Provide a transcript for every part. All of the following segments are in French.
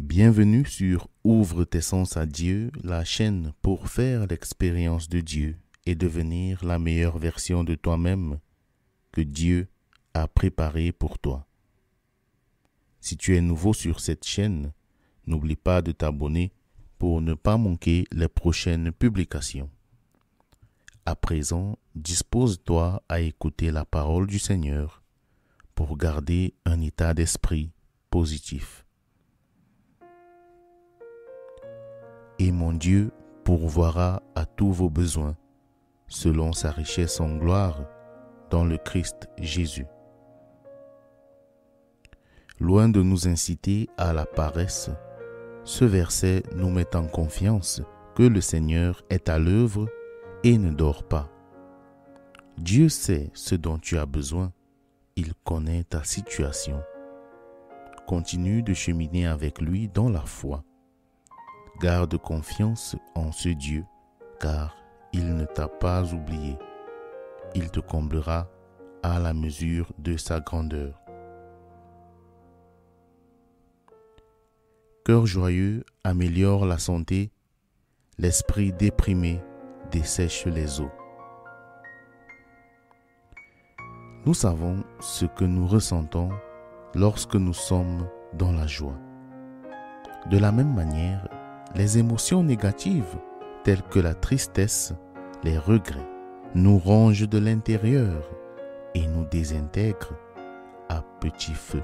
Bienvenue sur Ouvre tes sens à Dieu, la chaîne pour faire l'expérience de Dieu et devenir la meilleure version de toi-même que Dieu a préparée pour toi. Si tu es nouveau sur cette chaîne, n'oublie pas de t'abonner pour ne pas manquer les prochaines publications. À présent, dispose-toi à écouter la parole du Seigneur pour garder un état d'esprit positif. Et mon Dieu pourvoira à tous vos besoins, selon sa richesse en gloire, dans le Christ Jésus. Loin de nous inciter à la paresse, ce verset nous met en confiance que le Seigneur est à l'œuvre et ne dort pas. Dieu sait ce dont tu as besoin, il connaît ta situation. Continue de cheminer avec lui dans la foi. Garde confiance en ce Dieu, car il ne t'a pas oublié. Il te comblera à la mesure de sa grandeur. Cœur joyeux améliore la santé, l'esprit déprimé dessèche les eaux. Nous savons ce que nous ressentons lorsque nous sommes dans la joie. De la même manière, les émotions négatives, telles que la tristesse, les regrets, nous rongent de l'intérieur et nous désintègrent à petit feu.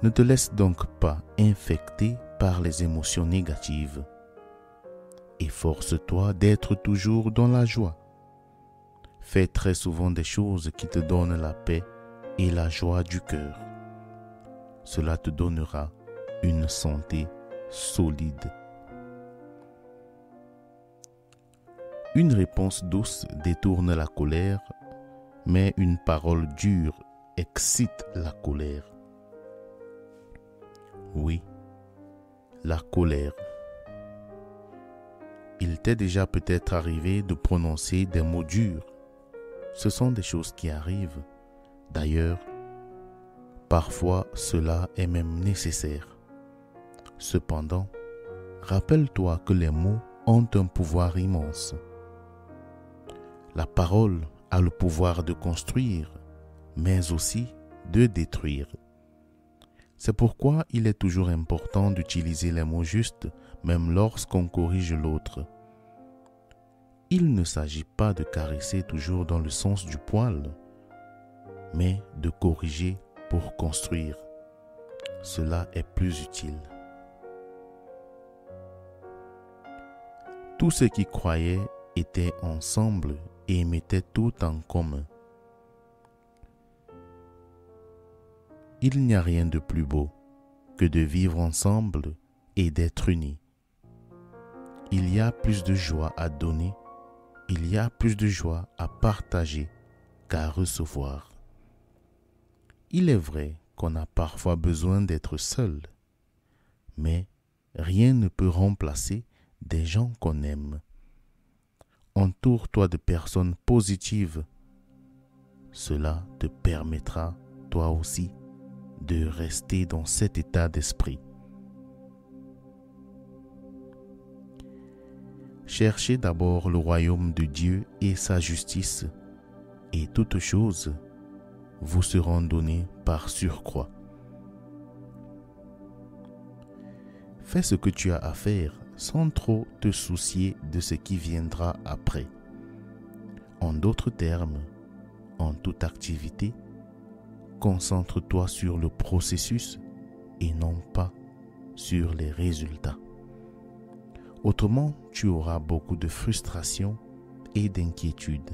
Ne te laisse donc pas infecter par les émotions négatives. Efforce-toi d'être toujours dans la joie. Fais très souvent des choses qui te donnent la paix et la joie du cœur. Cela te donnera une santé solide. Une réponse douce détourne la colère, mais une parole dure excite la colère. Oui, la colère. Il t'est déjà peut-être arrivé de prononcer des mots durs. Ce sont des choses qui arrivent. D'ailleurs, parfois cela est même nécessaire. Cependant, rappelle-toi que les mots ont un pouvoir immense. La parole a le pouvoir de construire, mais aussi de détruire. C'est pourquoi il est toujours important d'utiliser les mots justes, même lorsqu'on corrige l'autre. Il ne s'agit pas de caresser toujours dans le sens du poil, mais de corriger pour construire. Cela est plus utile. Tous ceux qui croyaient étaient ensemble et mettaient tout en commun. Il n'y a rien de plus beau que de vivre ensemble et d'être unis. Il y a plus de joie à donner, il y a plus de joie à partager qu'à recevoir. Il est vrai qu'on a parfois besoin d'être seul, mais rien ne peut remplacer des gens qu'on aime. Entoure-toi de personnes positives. Cela te permettra, toi aussi, de rester dans cet état d'esprit. Cherchez d'abord le royaume de Dieu et sa justice, et toutes choses vous seront données par surcroît. Fais ce que tu as à faire sans trop te soucier de ce qui viendra après. En d'autres termes, en toute activité, concentre-toi sur le processus et non pas sur les résultats. Autrement, tu auras beaucoup de frustration et d'inquiétude,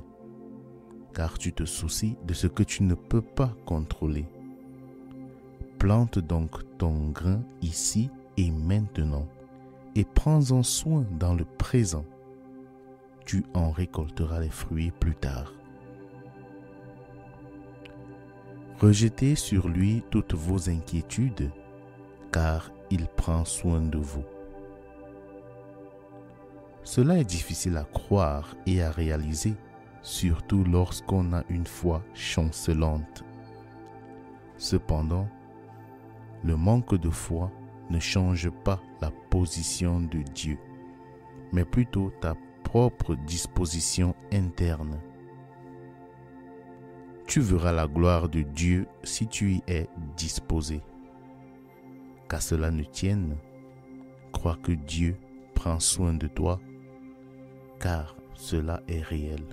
car tu te soucies de ce que tu ne peux pas contrôler. Plante donc ton grain ici et maintenant et prends-en soin dans le présent. Tu en récolteras les fruits plus tard. Rejetez sur lui toutes vos inquiétudes, car il prend soin de vous. Cela est difficile à croire et à réaliser, surtout lorsqu'on a une foi chancelante. Cependant, le manque de foi ne change pas la position de Dieu, mais plutôt ta propre disposition interne. Tu verras la gloire de Dieu si tu y es disposé. Qu'à cela ne tienne, crois que Dieu prend soin de toi, car cela est réel.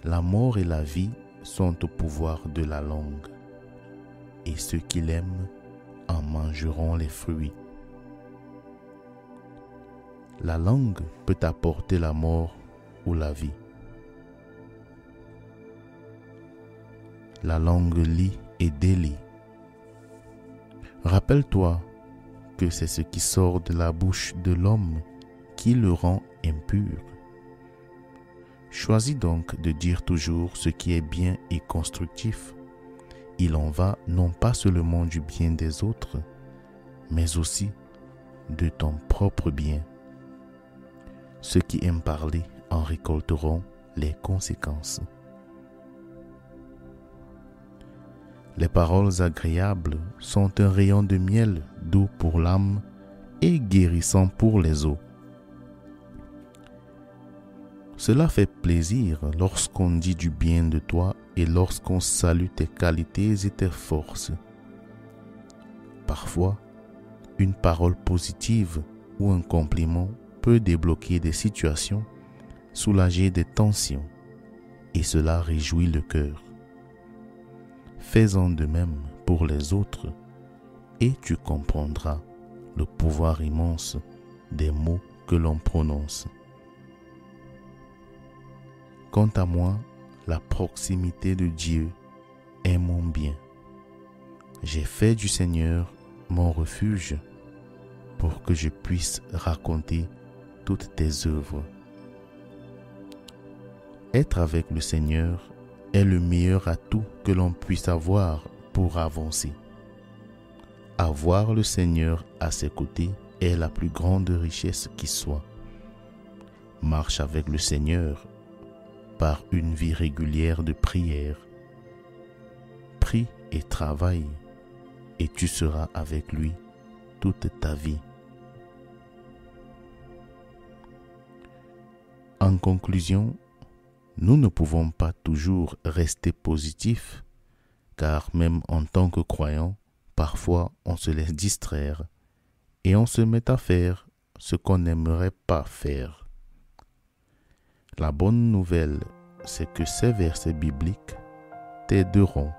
La mort et la vie sont au pouvoir de la langue, et ceux qui l'aiment en mangeront les fruits. La langue peut apporter la mort ou la vie. La langue lie et délie. Rappelle-toi que c'est ce qui sort de la bouche de l'homme qui le rend impur. Choisis donc de dire toujours ce qui est bien et constructif. Il en va non pas seulement du bien des autres, mais aussi de ton propre bien. Ceux qui aiment parler en récolteront les conséquences. Les paroles agréables sont un rayon de miel doux pour l'âme et guérissant pour les os. Cela fait plaisir lorsqu'on dit du bien de toi et lorsqu'on salue tes qualités et tes forces. Parfois, une parole positive ou un compliment peut débloquer des situations, soulager des tensions, et cela réjouit le cœur. Fais-en de même pour les autres et tu comprendras le pouvoir immense des mots que l'on prononce. Quant à moi, la proximité de Dieu est mon bien. J'ai fait du Seigneur mon refuge pour que je puisse raconter toutes tes œuvres. Être avec le Seigneur est le meilleur atout que l'on puisse avoir pour avancer. Avoir le Seigneur à ses côtés est la plus grande richesse qui soit. Marche avec le Seigneur par une vie régulière de prière. Prie et travaille, et tu seras avec lui toute ta vie. En conclusion, nous ne pouvons pas toujours rester positifs, car même en tant que croyants, parfois on se laisse distraire et on se met à faire ce qu'on n'aimerait pas faire. La bonne nouvelle, c'est que ces versets bibliques t'aideront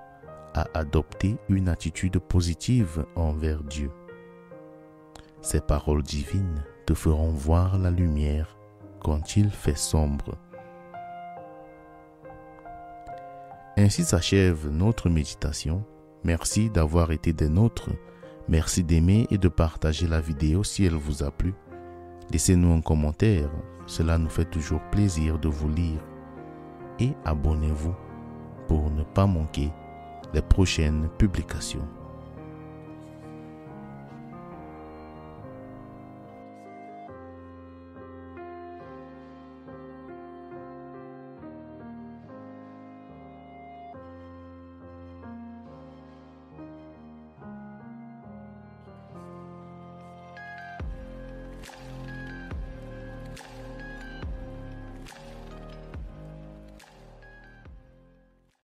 à adopter une attitude positive envers Dieu. Ces paroles divines te feront voir la lumière quand il fait sombre. Ainsi s'achève notre méditation. Merci d'avoir été des nôtres. Merci d'aimer et de partager la vidéo si elle vous a plu. Laissez-nous un commentaire, cela nous fait toujours plaisir de vous lire. Et abonnez-vous pour ne pas manquer les prochaines publications.